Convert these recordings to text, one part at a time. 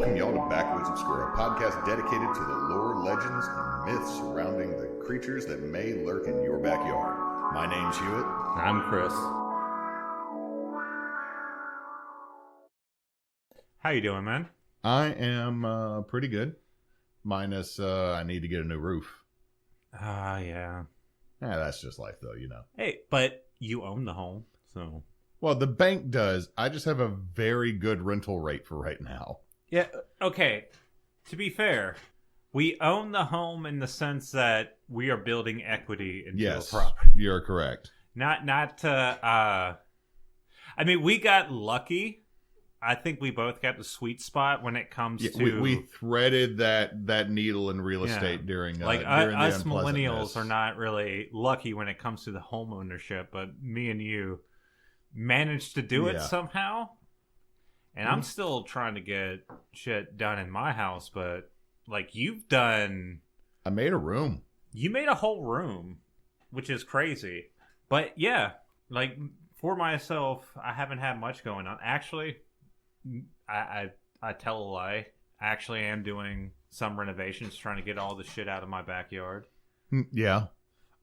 welcome y'all to Backwoods Obscura, a podcast dedicated to the lore, legends, and myths surrounding the creatures that may lurk in your backyard. My name's Hewitt. I'm Chris. How you doing, man? I am pretty good. Minus, I need to get a new roof. Yeah. Yeah, that's just life, though, you know. Hey, but you own the home, so... Well, the bank does. I just have a very good rental rate for right now. Yeah, okay. To be fair, we own the home in the sense that we are building equity into a property. You're correct. I mean, we got lucky. I think we both got the sweet spot when it comes to... We threaded that needle in real estate during during us the millennials are not really lucky when it comes to the home ownership, but me and you managed to do it somehow. And I'm still trying to get shit done in my house, but like you've done... I made a room. You made a whole room, which is crazy. But yeah, like for myself, I haven't had much going on. Actually... I tell a lie. I actually am doing some renovations, trying to get all the shit out of my backyard. Yeah.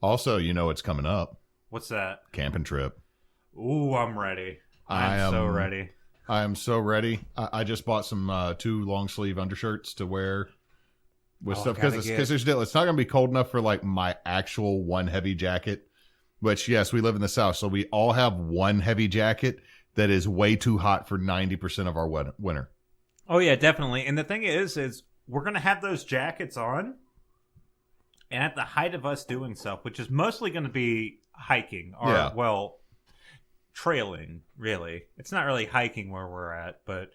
Also, you know what's coming up. What's that? Camping trip. Ooh, I'm ready. I'm so ready. I am so ready. I just bought some 2 long sleeve undershirts to wear with stuff because it's not going to be cold enough for like my actual one heavy jacket. Which, yes, we live in the South, so we all have one heavy jacket that is way too hot for 90% of our winter. Oh, yeah, definitely. And the thing is we're going to have those jackets on. And at the height of us doing stuff, which is mostly going to be hiking or, well, trailing, really. It's not really hiking where we're at, but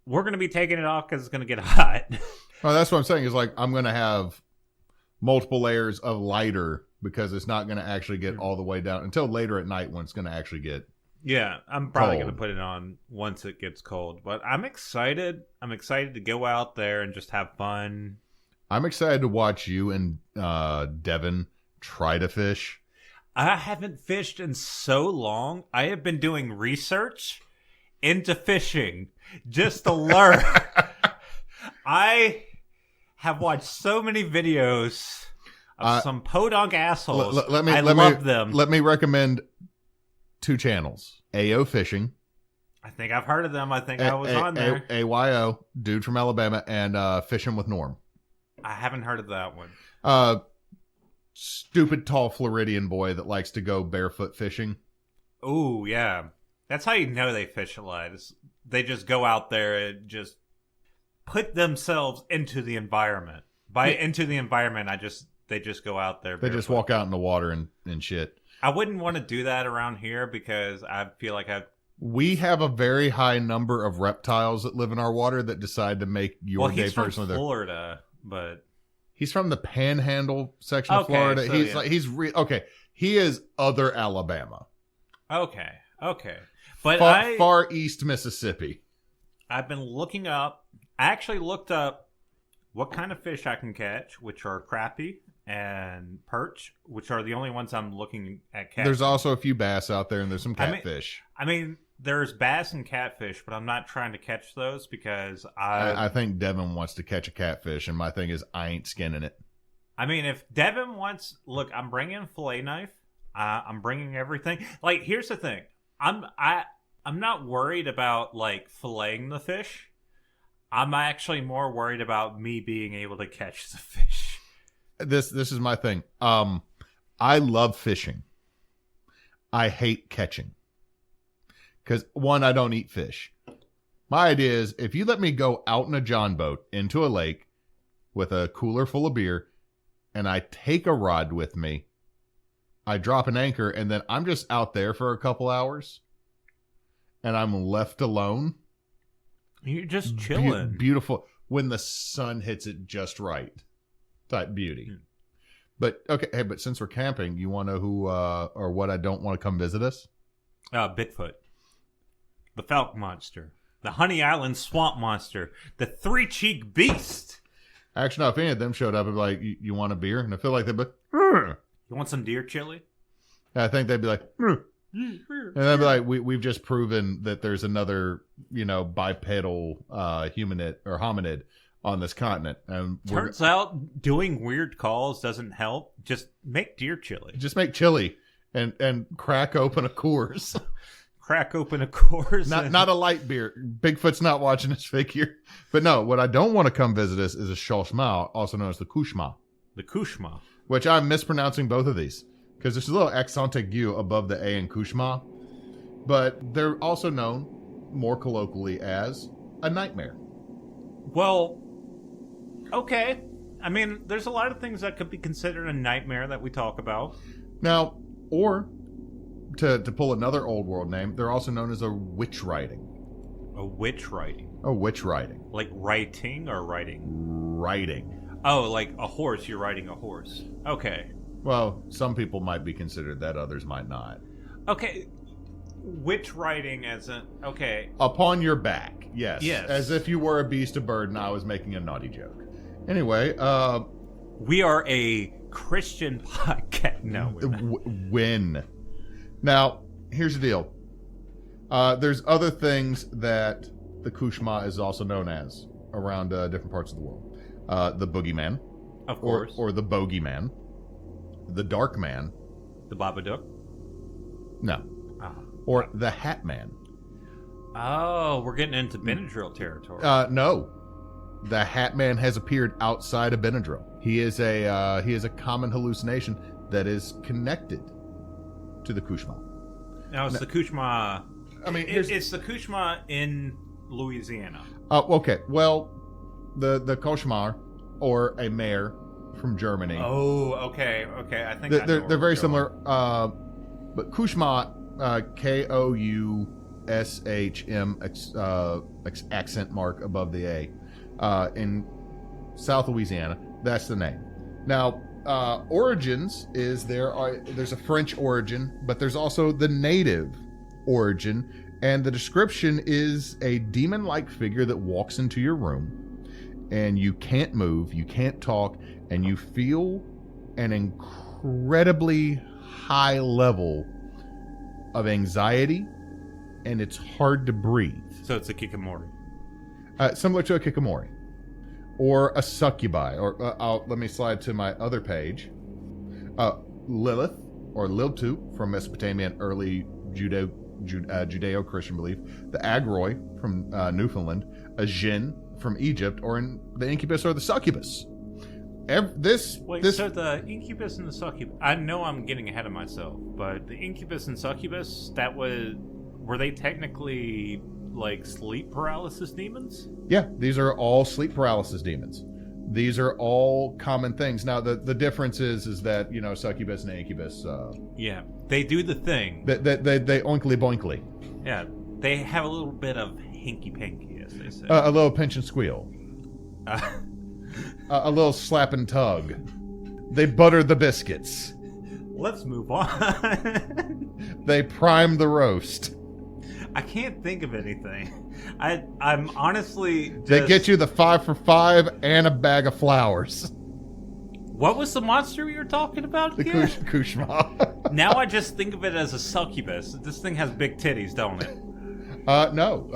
we're going to be taking it off because it's going to get hot. Well, that's what I'm saying is like I'm going to have multiple layers of lighter because it's not going to actually get all the way down until later at night when it's going to actually get Yeah, I'm probably going to put it on once it gets cold. But I'm excited. I'm excited to go out there and just have fun. I'm excited to watch you and Devin try to fish. I haven't fished in so long. I have been doing research into fishing just to learn. I have watched so many videos of some podunk assholes. I love them. Let me recommend 2 channels. AO Fishing. I think I've heard of them. I think I was on there. AYO, dude from Alabama, and Fishing with Norm. I haven't heard of that one. Stupid tall Floridian boy that likes to go barefoot fishing. Ooh, yeah. That's how you know they fish a lot. They just go out there and just put themselves into the environment. Into the environment, they just go out there barefoot. They just walk out in the water and shit. I wouldn't want to do that around here because I feel like we have a very high number of reptiles that live in our water that decide to make your day personally. He's from Florida, but he's from the Panhandle section of Florida. So he is other Alabama. Okay, but far east Mississippi. I've been looking up. I actually looked up what kind of fish I can catch, which are crappie and perch, which are the only ones I'm looking at catching. There's also a few bass out there, and there's some catfish. I mean, there's bass and catfish, but I'm not trying to catch those because I think Devin wants to catch a catfish, and my thing is I ain't skinning it. I mean, if Devin wants... Look, I'm bringing a fillet knife. I'm bringing everything. Like, here's the thing. I'm not worried about, like, filleting the fish. I'm actually more worried about me being able to catch the fish. This is my thing. I love fishing. I hate catching. Because, one, I don't eat fish. My idea is, if you let me go out in a John boat into a lake with a cooler full of beer, and I take a rod with me, I drop an anchor, and then I'm just out there for a couple hours, and I'm left alone. You're just chilling. Beautiful. When the sun hits it just right. Type beauty. But okay, but since we're camping, you want to know who or what I don't want to come visit us? Bigfoot, the Falk Monster, the Honey Island Swamp Monster, the 3-cheek Beast. Actually, no, if any of them showed up, I'd be like, you want a beer? And I feel like they'd be like, Rrr. You want some deer chili? I think they'd be like, And then be like, we've just proven that the's another, bipedal hominid on this continent. And turns out doing weird calls doesn't help. Just make deer chili. Just make chili and crack open a Coors. Crack open a Coors. Not a light beer. Bigfoot's not watching this figure. But no, what I don't want to come visit us is a Kaushma, also known as the Kaushma. The Kaushma. Which I'm mispronouncing both of these. Because there's a little accent aigu above the A in Kaushma. But they're also known, more colloquially, as a nightmare. Well, okay. I mean, there's a lot of things that could be considered a nightmare that we talk about. Now, or, to pull another old world name, they're also known as a witch riding. A witch riding? A witch riding. Like writing or riding? Riding. Oh, like a horse, you're riding a horse. Okay. Well, some people might be considered that, others might not. Okay. Witch riding as a... Okay. Upon your back, yes. Yes. As if you were a beast of burden. I was making a naughty joke. Anyway, we are a Christian podcast. No. When. Now, here's the deal. There's other things that the Kaushma is also known as around different parts of the world. The Boogeyman. Of course. Or the Bogeyman. The Dark Man. The Babadook? No. Or the Hat Man. Oh, we're getting into Benadryl territory. No. The Hat Man has appeared outside of Benadryl. He is a common hallucination that is connected to the Kaushma. Now, it's the Kaushma... I mean, it's the Kaushma in Louisiana. Okay. Well, the Kaushma, or a mare from Germany. Oh, okay. I think they're very similar. But Kaushma, Kaushhm, accent mark above the A, in South Louisiana. That's the name. Now, origins is there's a French origin, but there's also the native origin, and the description is a demon-like figure that walks into your room, and you can't move, you can't talk, and you feel an incredibly high level of anxiety, and it's hard to breathe. So it's a kikamori. Similar to a kikamori. Or a succubi. Or let me slide to my other page. Lilith, or Liltu, from Mesopotamia and early Judeo-Christian belief. The Agroi, from Newfoundland. A Jinn, from Egypt, or in the incubus or the succubus. So the incubus and the succubus, I know I'm getting ahead of myself, but the incubus and succubus, were they technically like sleep paralysis demons? Yeah, these are all sleep paralysis demons. These are all common things. Now, the difference is that, succubus and incubus... yeah, they do the thing. They oinkly boinkly. Yeah, they have a little bit of hinky-panky, as they say. A little pinch and squeal. A little slap and tug. They butter the biscuits. Let's move on. They prime the roast. I can't think of anything. I'm honestly just... They get you the 5 for $5 and a bag of flowers. What was the monster we were talking about again? The Kaushma. Now I just think of it as a succubus. This thing has big titties, don't it? No.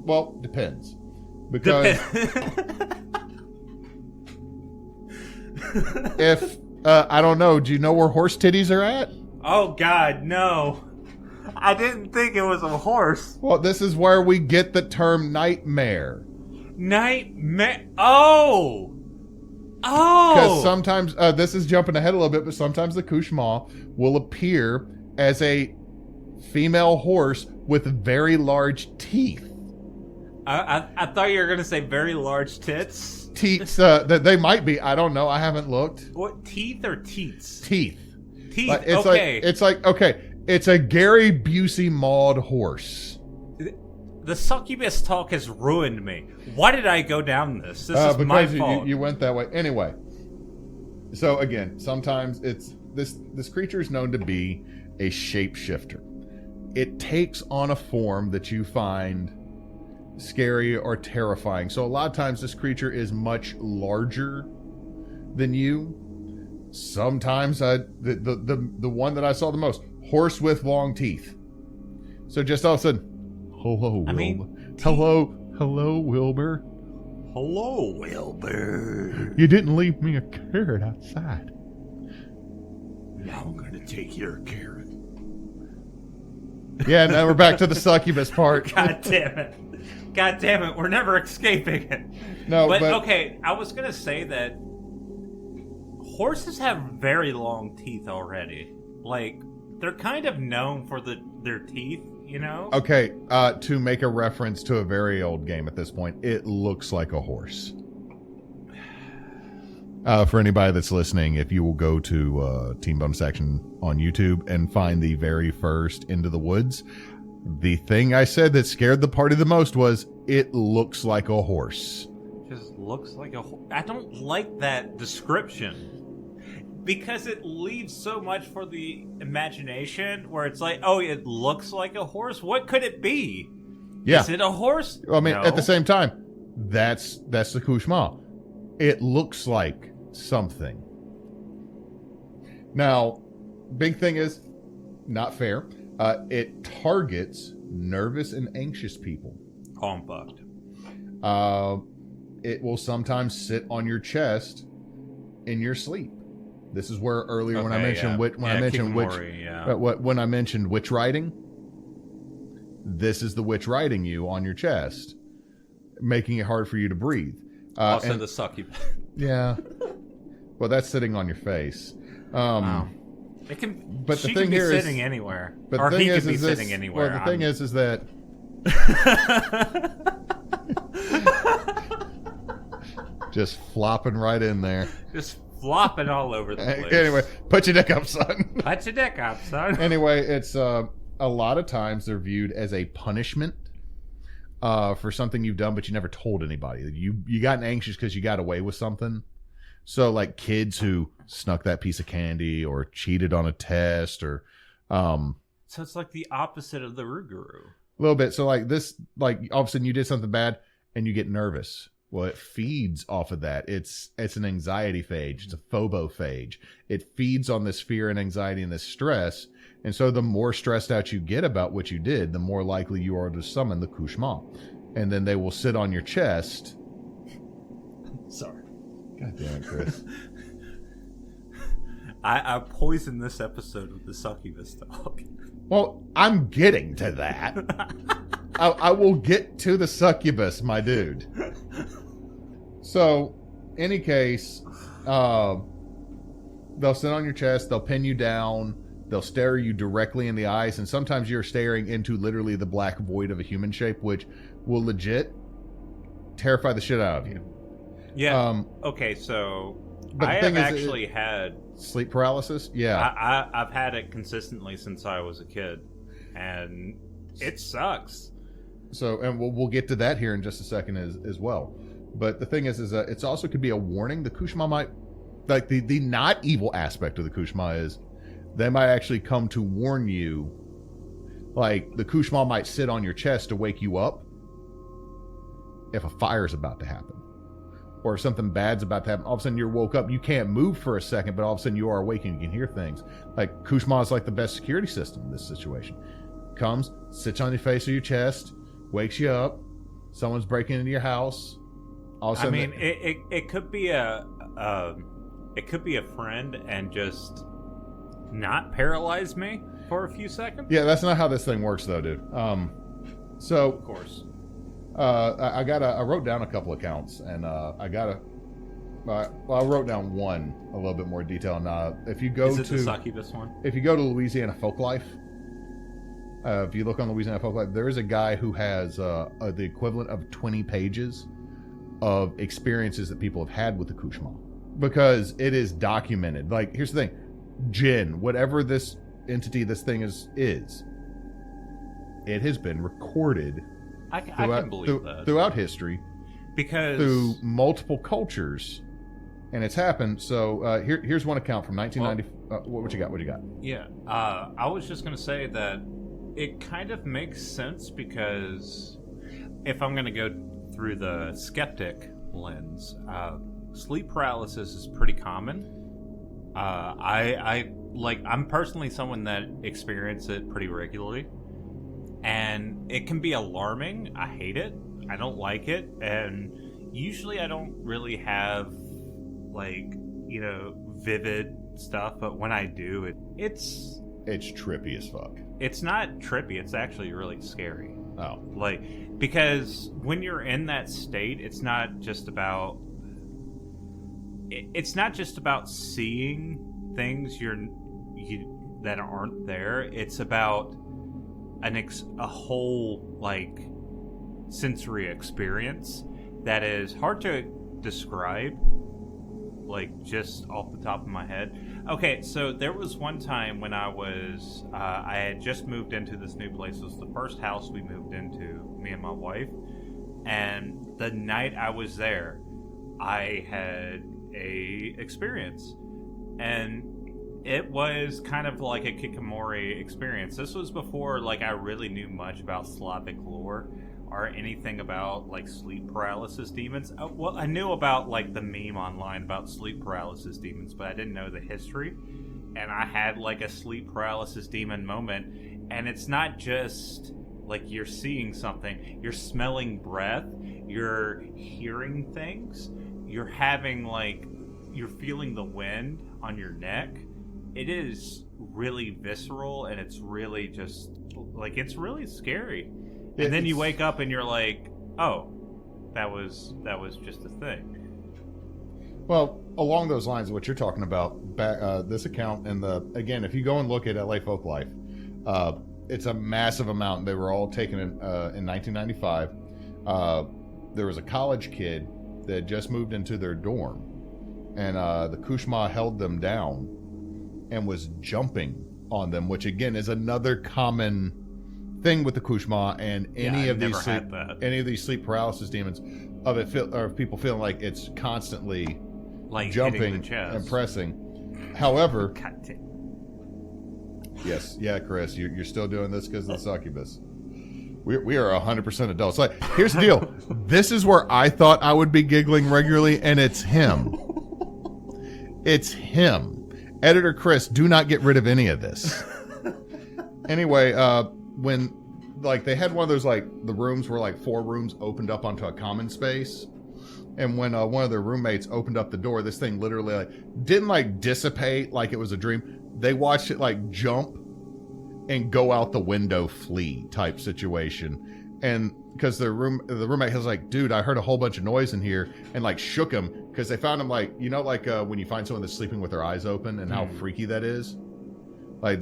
Well, depends. Because if I don't know, do you know where horse titties are at? Oh God, no. I didn't think it was a horse. Well, this is where we get the term nightmare. Nightmare. Oh. Because sometimes, this is jumping ahead a little bit, but sometimes the Kaushma will appear as a female horse with very large teeth. I thought you were going to say very large tits. Teats, they might be. I don't know. I haven't looked. What, teeth or teats? Teeth. Teeth, okay. It's a Gary Busey mauled horse. The succubus talk has ruined me. Why did I go down this? This is my fault. You went that way. Anyway. So again, sometimes it's this creature is known to be a shapeshifter. It takes on a form that you find scary or terrifying. So a lot of times this creature is much larger than you. Sometimes the one that I saw the most, horse with long teeth. So just all of a sudden, hello, Wilbur. Hello, Wilbur. Hello, Wilbur. You didn't leave me a carrot outside. Now I'm going to take your carrot. Yeah, now we're back to the succubus part. God damn it. God damn it. We're never escaping it. No, but okay, I was going to say that horses have very long teeth already. Like, they're kind of known for their teeth, you know? Okay, to make a reference to a very old game at this point, it looks like a horse. For anybody that's listening, if you will go to Team Bonus Action on YouTube and find the very first Into the Woods, the thing I said that scared the party the most was, it looks like a horse. Just looks like a horse. I don't like that description. Because it leaves so much for the imagination, where it's like, oh, it looks like a horse? What could it be? Yeah. Is it a horse? I mean, No. at the same time, that's the Kaushma. It looks like something. Now, big thing is, not fair. It targets nervous and anxious people. Oh, I'm fucked. It will sometimes sit on your chest in your sleep. This is where earlier when I mentioned witch riding, this is the witch riding you on your chest, making it hard for you to breathe. Also the succubus. Yeah. Well, that's sitting on your face. Wow. It can. But she the thing can be here is, sitting anywhere, but or the thing he is, could be is this, sitting anywhere. Well, the thing is that just flopping right in there. Just flopping all over the place. Anyway, put your dick up, son. Put your dick up, son. Anyway, it's a lot of times they're viewed as a punishment for something you've done, but you never told anybody. You gotten anxious because you got away with something. So, like kids who snuck that piece of candy or cheated on a test, or so it's like the opposite of the Rougarou. a little bit. So, like this, like all of a sudden you did something bad and you get nervous. Well, it feeds off of that. It's an anxiety phage. It's a phobophage. It feeds on this fear and anxiety and this stress. And so the more stressed out you get about what you did, the more likely you are to summon the Kaushma. And then they will sit on your chest. Sorry. God damn it, Chris. I poisoned this episode with the succubus dog. Well, I'm getting to that. I will get to the succubus, my dude. So, any case, they'll sit on your chest, they'll pin you down, they'll stare you directly in the eyes, and sometimes you're staring into literally the black void of a human shape, which will legit terrify the shit out of you. Yeah. Okay, so but I the thing have is, actually had sleep paralysis. Yeah, I've had it consistently since I was a kid, and it sucks. So, and we'll get to that here in just a second as well. But the thing is it's also could be a warning. The Kaushma might, like the not evil aspect of the Kaushma is, they might actually come to warn you. Like the Kaushma might sit on your chest to wake you up if a fire's about to happen, or if something bad's about to happen. All of a sudden you're woke up, you can't move for a second, but all of a sudden you are awake and you can hear things. Like Kaushma is like the best security system in this situation. Comes, sits on your face or your chest, wakes you up. Someone's breaking into your house. All of a sudden, it could be a friend and just not paralyze me for a few seconds. Yeah, that's not how this thing works, though, dude. So Of course, I wrote down a couple accounts, and I wrote down one a little bit more detail. Now, if you go is it to the succubus one? If you go to Louisiana Folklife, if you look on Louisiana Folklife, there is a guy who has the equivalent of 20 pages of experiences that people have had with the Kaushma, because it is documented. Like, here's the thing, Jinn, whatever this entity, this thing is, it has been recorded. I can believe that throughout history, because through multiple cultures, and it's happened. So here's one account from 1990. What you got? What you got? Yeah, I was just gonna say that it kind of makes sense, because if I'm gonna go through the skeptic lens, sleep paralysis is pretty common. I like, I'm personally someone that experiences it pretty regularly, and it can be alarming. I hate it. I don't like it, and usually I don't really have, like, you know, vivid stuff, but when I do, it's trippy as fuck. It's not trippy, it's actually really scary. Oh. Like, because when you're in that state, it's not just about seeing things that aren't there. It's about a whole, like, sensory experience that is hard to describe, like, just off the top of my head. Okay, so there was one time when I had just moved into this new place. It was the first house we moved into, me and my wife, and the night I was there, I had a experience, and it was kind of like a Kikomori experience. This was before, like, I really knew much about Slavic lore or anything about, like, sleep paralysis demons. Well, I knew about, like, the meme online about sleep paralysis demons, but I didn't know the history. And I had, like, a sleep paralysis demon moment, and it's not just like you're seeing something, you're smelling breath, you're hearing things, you're having, like, you're feeling the wind on your neck. It is really visceral, and it's really just, like, it's really scary. And then you wake up and you're like, oh, that was just a thing. Well, along those lines, what you're talking about, this account, and again, if you go and look at LA Folklife, it's a massive amount. They were all taken in 1995. There was a college kid that had just moved into their dorm, and the Kaushma held them down and was jumping on them, which again is another common thing with the Kaushma and any of these sleep paralysis demons, of people feeling like it's constantly, like, jumping and pressing. However, yes, yeah, Chris, you're still doing this because of the succubus. We are 100% adults. Like, here's the deal. This is where I thought I would be giggling regularly, and it's him. It's him. Editor Chris, do not get rid of any of this. Anyway, when, like, they had one of those, like, the rooms where, like, 4 rooms opened up onto a common space, and when one of their roommates opened up the door, this thing literally, like, didn't, like, dissipate like it was a dream. They watched it, like, jump and go out the window, flee type situation. And because the roommate was like, dude, I heard a whole bunch of noise in here, and, like, shook him, because they found him, like, you know, like, when you find someone that's sleeping with their eyes open and how freaky that is. Like,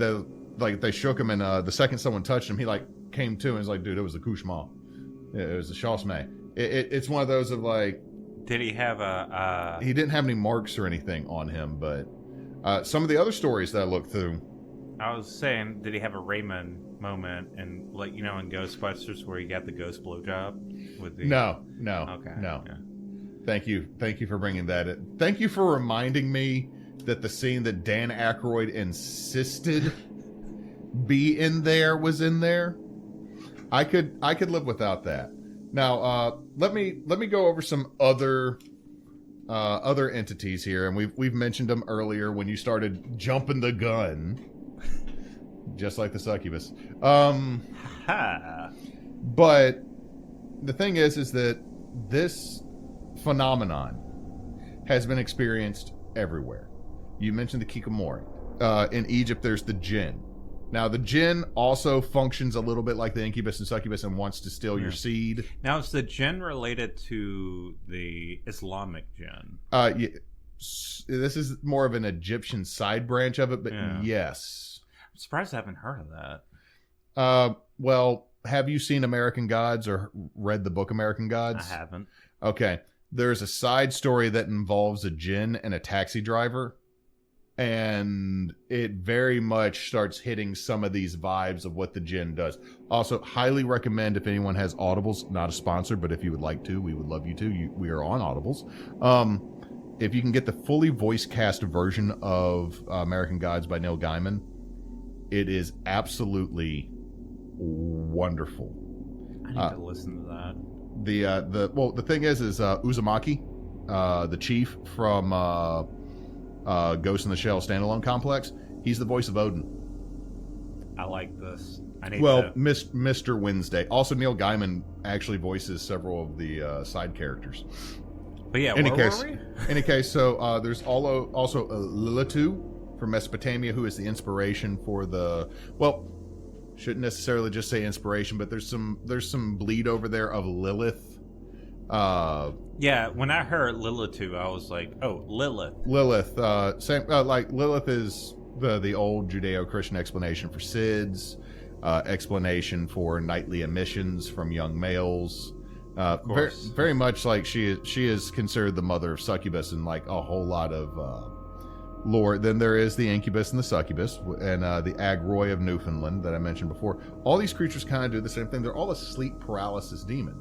they shook him, and the second someone touched him, he, like, came to and was like, dude, it was the Kaushma. It was the Kaushma. It's one of those of, like, did he have he didn't have any marks or anything on him, but some of the other stories that I looked through, I was saying, did he have a Raymond moment, and, like, you know, in Ghostbusters where he got the ghost blowjob with the... No. Okay. No. Yeah. Thank you for bringing that in. Thank you for reminding me that the scene that Dan Aykroyd insisted be in there was in there. I could live without that. Now, let me go over some other entities here, and we've mentioned them earlier when you started jumping the gun, just like the succubus. But the thing is that this phenomenon has been experienced everywhere. You mentioned the Kikomori. In Egypt, there's the jinn. Now, the jinn also functions a little bit like the incubus and succubus and wants to steal your seed. Now, is the jinn related to the Islamic jinn? Yeah, this is more of an Egyptian side branch of it, but yes. I'm surprised I haven't heard of that. Well, have you seen American Gods or read the book American Gods? I haven't. Okay. There's a side story that involves a jinn and a taxi driver. And it very much starts hitting some of these vibes of what the jinn does. Also, highly recommend if anyone has Audibles, not a sponsor, but if you would like to, we would love you to. We are on Audibles. If you can get the fully voice cast version of American Gods by Neil Gaiman, it is absolutely wonderful. I need to listen to that. The thing is Uzumaki, the chief from Ghost in the Shell standalone complex, He's the voice of Odin. I like this. Mr. Wednesday. Also, Neil Gaiman actually voices several of the side characters. But yeah, were we? Any case, so there's also Lilitu from Mesopotamia, who is the inspiration for the... Well, shouldn't necessarily just say inspiration, but there's some bleed over there of Lilith. Yeah, when I heard Lilitu, I was like, oh, Lilith. Lilith. Like Lilith is the old Judeo-Christian explanation for SIDS, explanation for nightly emissions from young males. Very, very much like she is considered the mother of succubus and like a whole lot of lore. Then there is the incubus and the succubus and the Agroy of Newfoundland that I mentioned before. All these creatures kind of do the same thing. They're all a sleep paralysis demon.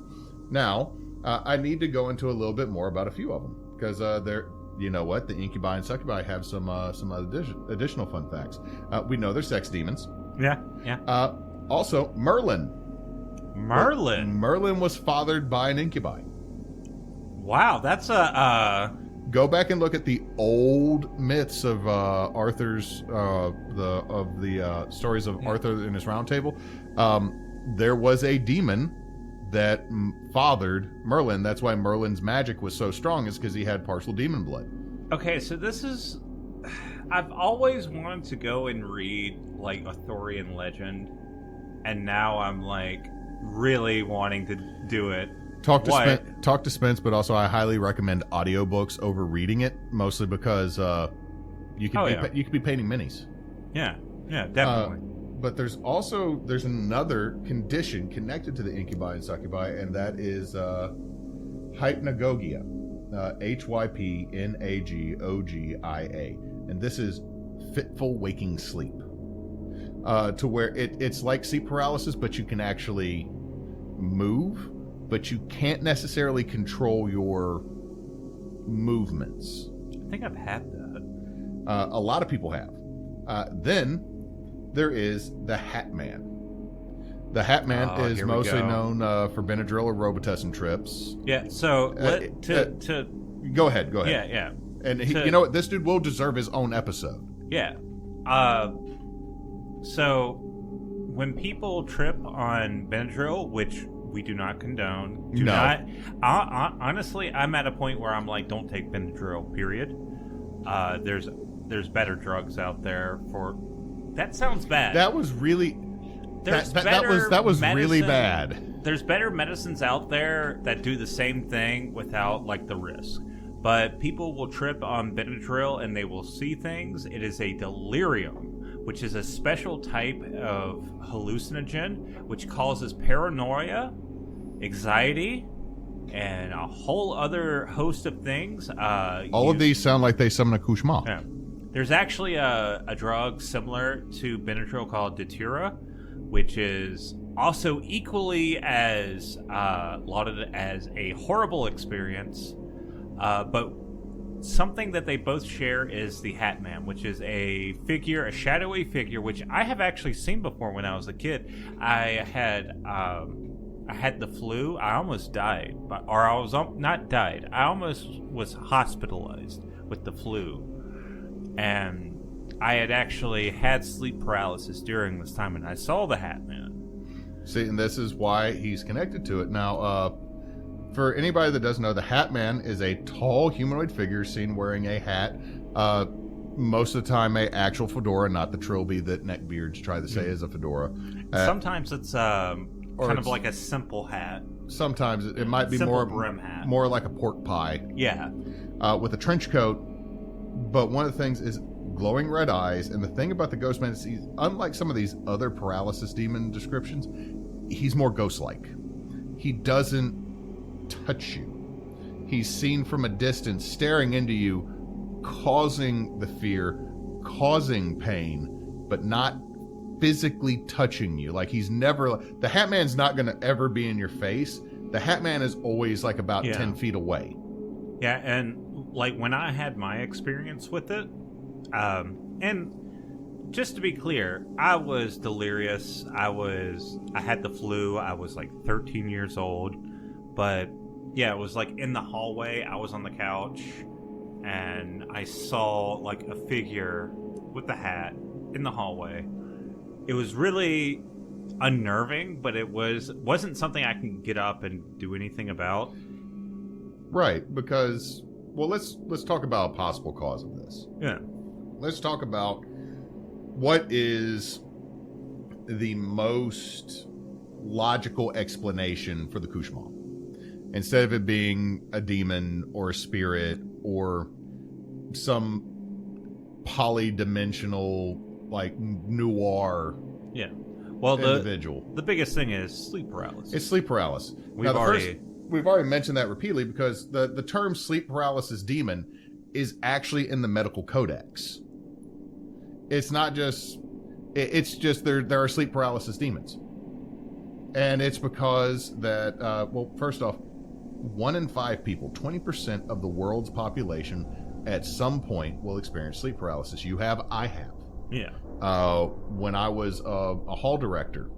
Now, I need to go into a little bit more about a few of them because they're, you know what, the incubi and succubi have some additional fun facts. We know they're sex demons. Yeah. Also, Merlin. Merlin was fathered by an incubi. Wow, that's a... Go back and look at the old myths of Arthur's the stories of Arthur and his Round Table. There was a demon that fathered Merlin. That's why Merlin's magic was so strong, is because he had partial demon blood. Okay, so this is... I've always wanted to go and read like Arthurian legend, and now I'm like really wanting to do it. Talk to Spence, but also I highly recommend audiobooks over reading it, mostly because you could be painting minis. Yeah, definitely. But there's another condition connected to the incubi and succubi, and that is hypnagogia, hypnagogia, and this is fitful waking sleep, to where it's like sleep paralysis, but you can actually move, but you can't necessarily control your movements. I think I've had that. A lot of people have. Then there is the Hat Man. The Hat Man is mostly known for Benadryl or Robitussin trips. Yeah, so go ahead. Yeah. And you know what? This dude will deserve his own episode. Yeah. So when people trip on Benadryl, which we do not condone, honestly, I'm at a point where I'm like, don't take Benadryl, period. There's better drugs out there for... That sounds bad. That was really... That was really bad. There's better medicines out there that do the same thing without like the risk. But people will trip on Benadryl and they will see things. It is a delirium, which is a special type of hallucinogen, which causes paranoia, anxiety, and a whole other host of things. All of these sound like they summon a Kaushma. Yeah. There's actually a drug similar to Benadryl called Datura, which is also equally as lauded as a horrible experience. But something that they both share is the Hat Man, which is a shadowy figure, which I have actually seen before when I was a kid. I had the flu. I almost died, I almost was hospitalized with the flu. And I had actually had sleep paralysis during this time, and I saw the Hat Man. See, and this is why he's connected to it. Now, for anybody that doesn't know, the Hat Man is a tall humanoid figure seen wearing a hat. Most of the time, a actual fedora, not the trilby that neckbeards try to say is a fedora. Sometimes it's kind of like a simple hat. Sometimes it might be simple brim hat. More like a pork pie. Yeah. With a trench coat. But one of the things is glowing red eyes, and the thing about the Ghost Man is he's, unlike some of these other paralysis demon descriptions, he's more ghost-like. He doesn't touch you. He's seen from a distance, staring into you, causing the fear, causing pain, but not physically touching you. Like he's never... The Hat Man's not going to ever be in your face. The Hat Man is always like about 10 feet away. Yeah, and like when I had my experience with it, and just to be clear, I was delirious. I had the flu. I was like 13 years old. But yeah, it was like in the hallway. I was on the couch and I saw like a figure with the hat in the hallway. It was really unnerving, but it wasn't something I can get up and do anything about. Right, because let's talk about a possible cause of this. Yeah. Let's talk about what is the most logical explanation for the Kaushma. Instead of it being a demon or a spirit or some polydimensional, like, noir individual. The biggest thing is sleep paralysis. It's sleep paralysis. We've already mentioned that repeatedly because the term sleep paralysis demon is actually in the medical codex. It's not just... It's just there are sleep paralysis demons. And it's because that, first off, 1 in 5 people, 20% of the world's population at some point will experience sleep paralysis. You have, I have. Yeah. When I was a hall director,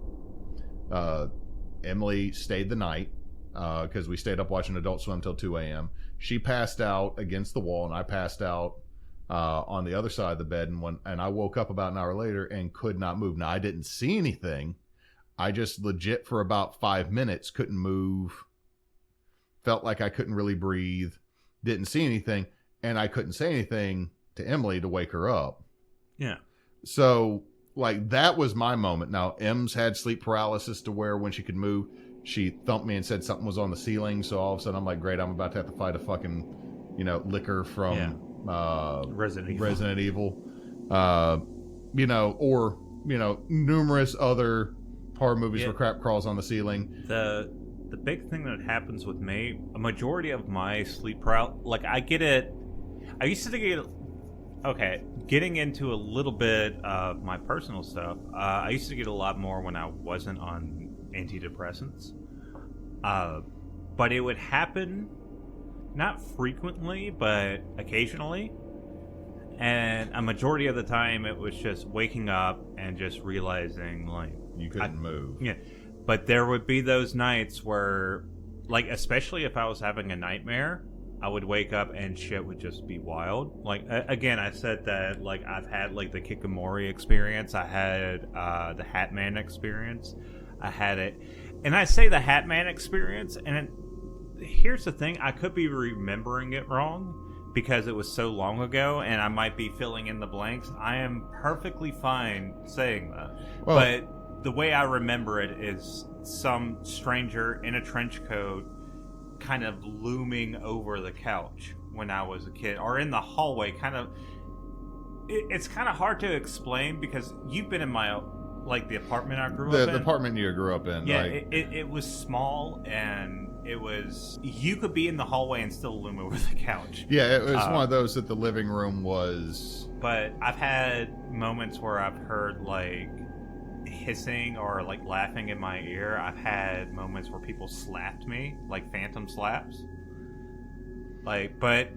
Emily stayed the night because we stayed up watching Adult Swim till 2 a.m. She passed out against the wall, and I passed out on the other side of the bed, and I woke up about an hour later and could not move. Now, I didn't see anything. I just legit for about 5 minutes couldn't move, felt like I couldn't really breathe, didn't see anything, and I couldn't say anything to Emily to wake her up. Yeah. So, like, that was my moment. Now, Em's had sleep paralysis to where when she could move, she thumped me and said something was on the ceiling. So all of a sudden I'm like, great, I'm about to have to fight a fucking, licker from Resident Evil. Or numerous other horror movies where crap crawls on the ceiling. The big thing that happens with me, a majority of my sleep paralysis, like, I get it. I used to get... Okay, getting into a little bit of my personal stuff, I used to get a lot more when I wasn't on antidepressants. But it would happen, not frequently, but occasionally. And a majority of the time, it was just waking up and just realizing, like... You couldn't move. Yeah. But there would be those nights where, like, especially if I was having a nightmare... I would wake up and shit would just be wild. Like, again, I said that, like, I've had, like, the Kikomori experience. I had the Hatman experience. I had it. And I say the Hatman experience, and here's the thing. I could be remembering it wrong because it was so long ago, and I might be filling in the blanks. I am perfectly fine saying that. Well, but the way I remember it is some stranger in a trench coat kind of looming over the couch when I was a kid, or in the hallway. It's kind of hard to explain because you've been in my, like, the apartment I grew up in. The apartment you grew up in. Yeah, like... it was small, and it was, you could be in the hallway and still loom over the couch. Yeah, it was one of those that the living room was. But I've had moments where I've heard, like, hissing or, like, laughing in my ear. I've had moments where people slapped me, like phantom slaps. Like, but...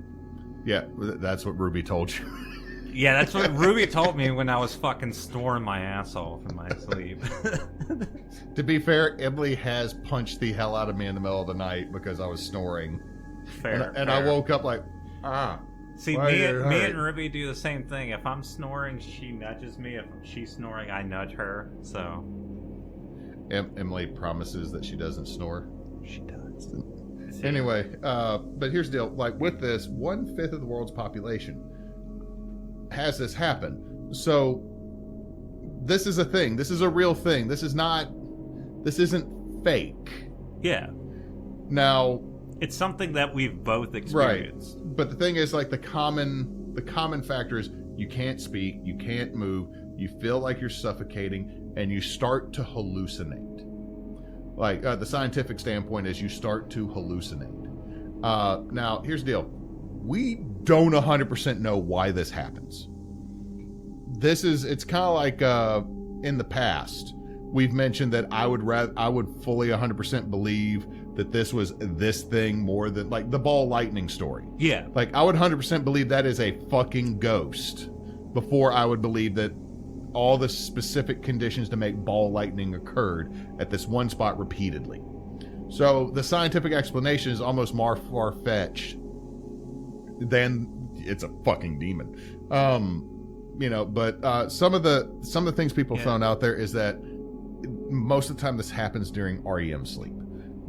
Yeah, that's what Ruby told you. Yeah, that's what Ruby told me when I was fucking snoring my ass off in my sleep. To be fair, Emily has punched the hell out of me in the middle of the night because I was snoring. Fair. And I woke up like, See, me and Ruby do the same thing. If I'm snoring, she nudges me. If she's snoring, I nudge her. So Emily promises that she doesn't snore. She does. Anyway, but here's the deal. Like, with this, 1/5 of the world's population has this happen. So this is a thing. This is a real thing. This isn't fake. Yeah. Now, it's something that we've both experienced. Right. But the thing is, like, the common factor is you can't speak, you can't move, you feel like you're suffocating, and you start to hallucinate. Like, the scientific standpoint is you start to hallucinate. Now, here's the deal. We don't 100% know why this happens. It's kind of like in the past, we've mentioned that I would fully 100% believe that this was this thing more than, like, the ball lightning story. Yeah. Like, I would 100% believe that is a fucking ghost before I would believe that all the specific conditions to make ball lightning occurred at this one spot repeatedly. So the scientific explanation is almost more far-fetched than it's a fucking demon. But some of the things people found out there is that most of the time this happens during REM sleep,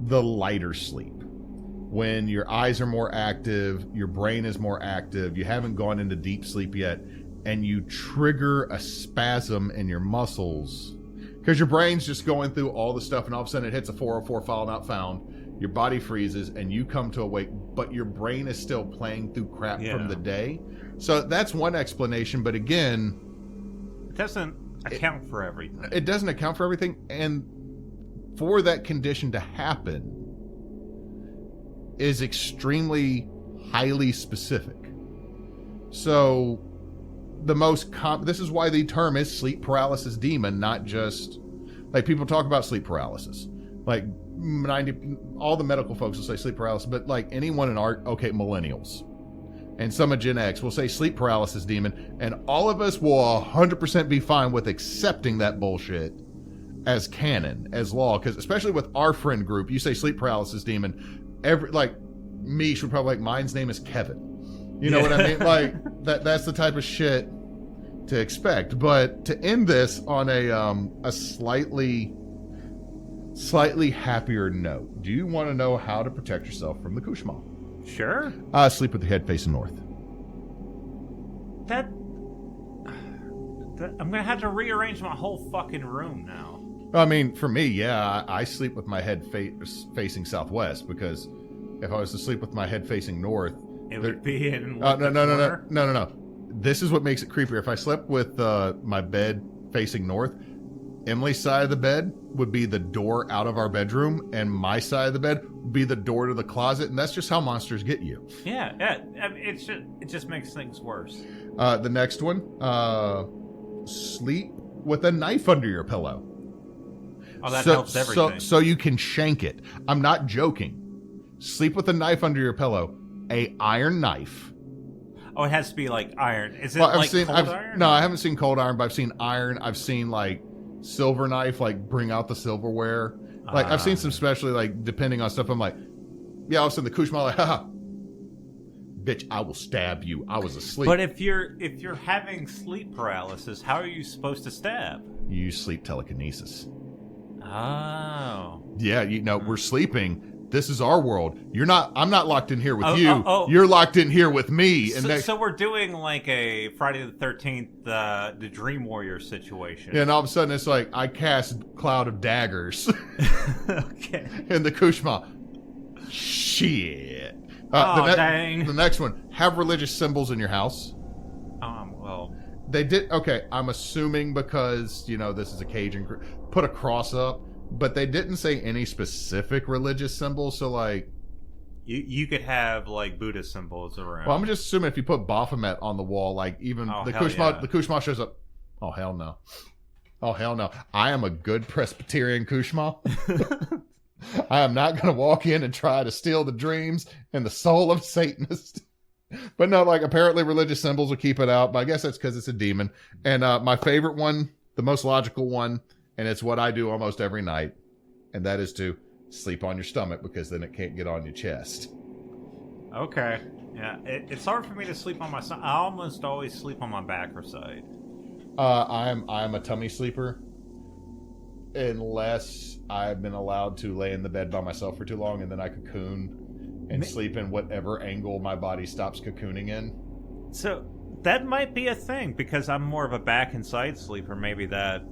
the lighter sleep, when your eyes are more active, your brain is more active, you haven't gone into deep sleep yet, and you trigger a spasm in your muscles because your brain's just going through all the stuff, and all of a sudden it hits a 404 file not found. Your body freezes, and you come to awake, but your brain is still playing through crap from the day. So that's one explanation, but again, it doesn't account for everything. It doesn't account for everything, and for that condition to happen is extremely highly specific. So this is why the term is sleep paralysis demon, not just like people talk about sleep paralysis. Like all the medical folks will say sleep paralysis, but like anyone in art, millennials and some of Gen X will say sleep paralysis demon, and all of us will 100% be fine with accepting that bullshit as canon, as law, because especially with our friend group, you say sleep paralysis demon, Mish would probably mine's name is Kevin. You know what I mean? Like that's the type of shit to expect. But to end this on a slightly happier note, do you want to know how to protect yourself from the Kaushma? Sure. Sleep with your head facing north. That I'm gonna have to rearrange my whole fucking room now. I mean, for me, I sleep with my head facing southwest, because if I was to sleep with my head facing north, it would be in no. This is what makes it creepier. If I slept with my bed facing north, Emily's side of the bed would be the door out of our bedroom, and my side of the bed would be the door to the closet, and that's just how monsters get you. Yeah. I mean, it just makes things worse. The next one, sleep with a knife under your pillow. Oh, that helps everything. So you can shank it. I'm not joking. Sleep with a knife under your pillow. A iron knife. Oh, it has to be like iron. Is it cold iron? No, I haven't seen cold iron, but I've seen iron. I've seen like silver knife, like bring out the silverware. Like I've seen some, especially like depending on stuff. I'm like, yeah, all of a sudden the Kaushma, like, haha, bitch, I will stab you. I was asleep. But if you're having sleep paralysis, how are you supposed to stab? You use sleep telekinesis. Oh. Yeah, we're sleeping. This is our world. I'm not locked in here with you. You're locked in here with me. And so we're doing like a Friday the 13th, the Dream Warrior situation. Yeah, and all of a sudden it's like, I cast Cloud of Daggers. Okay. And the Kaushma. Shit. Dang. The next one, have religious symbols in your house. Well. They did, okay, I'm assuming because, this is a Cajun group, put a cross up, but they didn't say any specific religious symbols, so like... You could have, like, Buddhist symbols around. Well, I'm just assuming if you put Baphomet on the wall, like, even the Kaushma shows up. Oh, hell no. Oh, hell no. I am a good Presbyterian Kaushma. I am not going to walk in and try to steal the dreams and the soul of a Satanist. But no, like, apparently religious symbols will keep it out, but I guess that's because it's a demon. And my favorite one, the most logical one, and it's what I do almost every night, and that is to sleep on your stomach, because then it can't get on your chest. Okay. Yeah, it's hard for me to sleep on my side. I almost always sleep on my back or side. I'm a tummy sleeper, unless I've been allowed to lay in the bed by myself for too long, and then I cocoon and sleep in whatever angle my body stops cocooning in. So that might be a thing, because I'm more of a back and side sleeper. Maybe that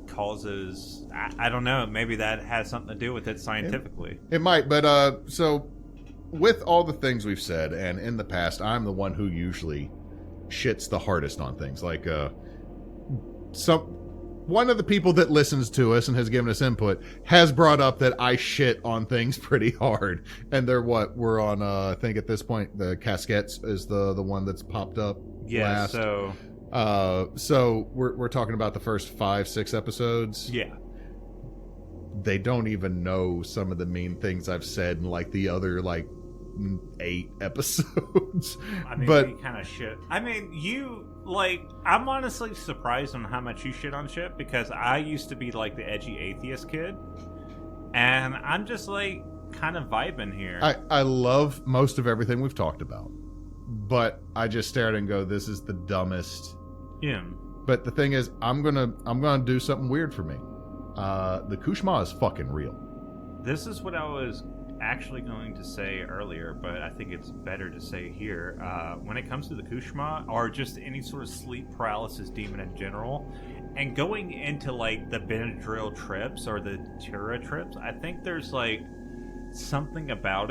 causes, I don't know, maybe that has something to do with it scientifically. It might, but so with all the things we've said, and in the past, I'm the one who usually shits the hardest on things. Like one of the people that listens to us and has given us input has brought up that I shit on things pretty hard. And we're on, I think at this point, the Casquettes is the one that's popped up last. So we're talking about the first 5-6 episodes. Yeah. They don't even know some of the mean things I've said in like the other like 8 episodes. I mean, but we kind of shit. I mean, I'm honestly surprised on how much you shit on shit, because I used to be like the edgy atheist kid, and I'm just like kind of vibing here. I love most of everything we've talked about, but I just stare at it and go, this is the dumbest Yeah. But the thing is, I'm gonna do something weird for me. The Kaushma is fucking real. This is what I was actually going to say earlier, but I think it's better to say here. When it comes to the Kaushma, or just any sort of sleep paralysis demon in general, and going into like the Benadryl trips or the Tura trips, I think there's like something about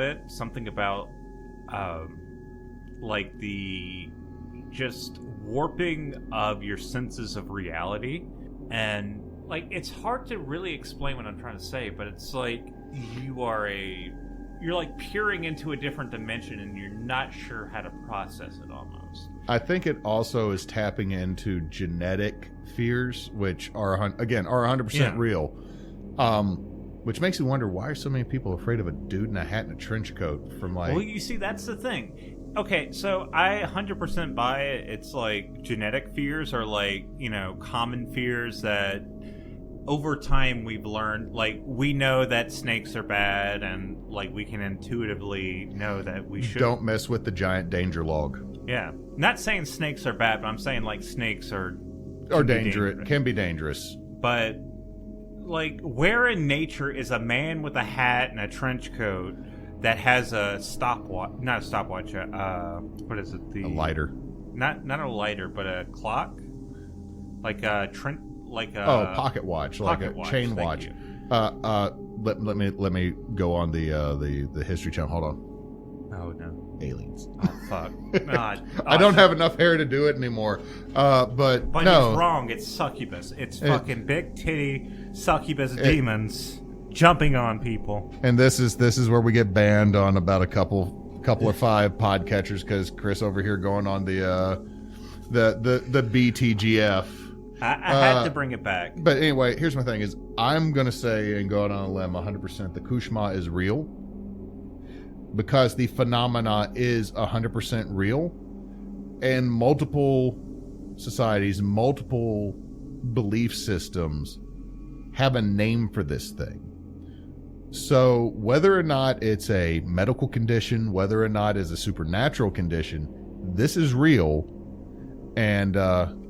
like the just warping of your senses of reality. And like, it's hard to really explain what I'm trying to say, but it's like you're like peering into a different dimension and you're not sure how to process it almost. I think it also is tapping into genetic fears, which are 100% real. Which makes me wonder, why are so many people afraid of a dude in a hat and a trench coat from like... Well, you see, that's the thing. Okay, so I 100% buy it. It's like genetic fears are like, common fears that over time we've learned. Like, we know that snakes are bad, and like we can intuitively know that we should. Don't mess with the giant danger log. Yeah. Not saying snakes are bad, but I'm saying like snakes can be dangerous. But like, where in nature is a man with a hat and a trench coat that has a stopwatch? Not a stopwatch. What is it? A lighter. Not a lighter, but a clock. Like a pocket watch, like a chain watch. Let me go on the History Channel. Hold on. Oh no. Aliens. Oh fuck. God. I don't have enough hair to do it anymore. But no. He's wrong. It's succubus. It's fucking big titty succubus demons jumping on people. And this is where we get banned on about a couple or five podcatchers, because Chris over here going on the BTGF. I had to bring it back. But anyway, here's my thing: is I'm gonna say and go out on a limb 100% the Kaushma is real, because the phenomena is 100% real, and multiple societies, multiple belief systems have a name for this thing. So whether or not it's a medical condition, whether or not it's a supernatural condition, this is real, and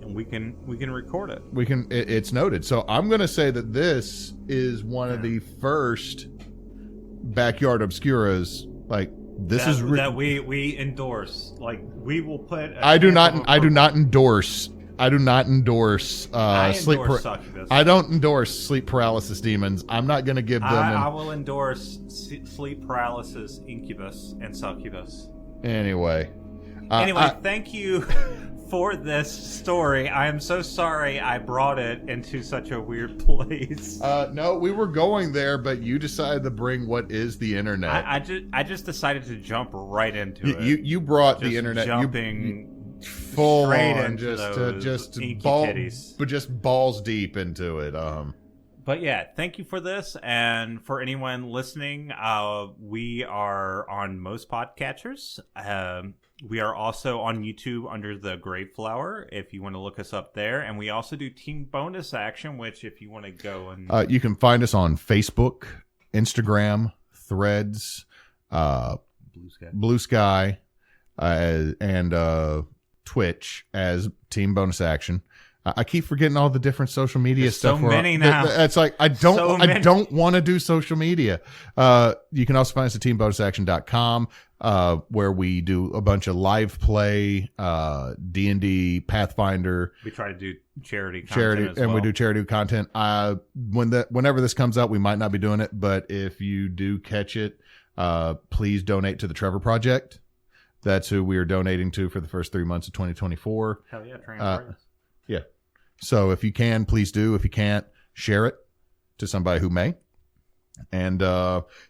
we can record it. It's noted. So I'm going to say that this is one of the first backyard obscuras. Like, this is that we endorse. Like, we will put. I do not endorse. I don't endorse sleep paralysis demons. I'm not going to give them. I will endorse sleep paralysis, incubus, and succubus. Anyway, thank you for this story. I am so sorry I brought it into such a weird place. No, we were going there, but you decided to bring what is the internet. I just decided to jump right into it. You brought the internet. Jumping full straight on, into just balls deep into it. But yeah, thank you for this, and for anyone listening, we are on most podcatchers. We are also on YouTube under the Graveflower, if you want to look us up there. And we also do Team Bonus Action, which if you want to go and... you can find us on Facebook, Instagram, Threads, Blue Sky, and Twitch as Team Bonus Action. I keep forgetting all the different social media stuff. So many now. It's like I don't want to do social media. You can also find us at teambonusaction.com, where we do a bunch of live play, D&D, Pathfinder. We try to do charity content as well. We do charity content. Whenever this comes out, we might not be doing it, but if you do catch it, please donate to the Trevor Project. That's who we are donating to for the first 3 months of 2024. Hell yeah, transparent. Yeah. So if you can, please do. If you can't, share it to somebody who may. And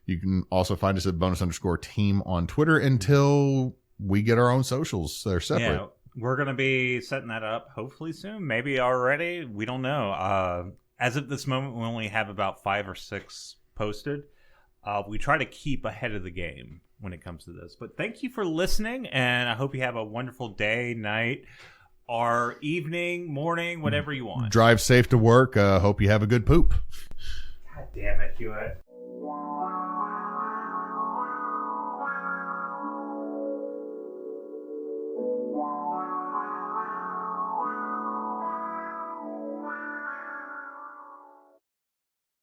you can also find us at bonus_team on Twitter until we get our own socials. They're separate. Yeah, we're going to be setting that up hopefully soon. Maybe already. We don't know. As of this moment, we only have about 5 or 6 posted. We try to keep ahead of the game when it comes to this. But thank you for listening, and I hope you have a wonderful day, night, or evening, morning, whatever you want. Drive safe to work. Hope you have a good poop. God damn it, Hewitt.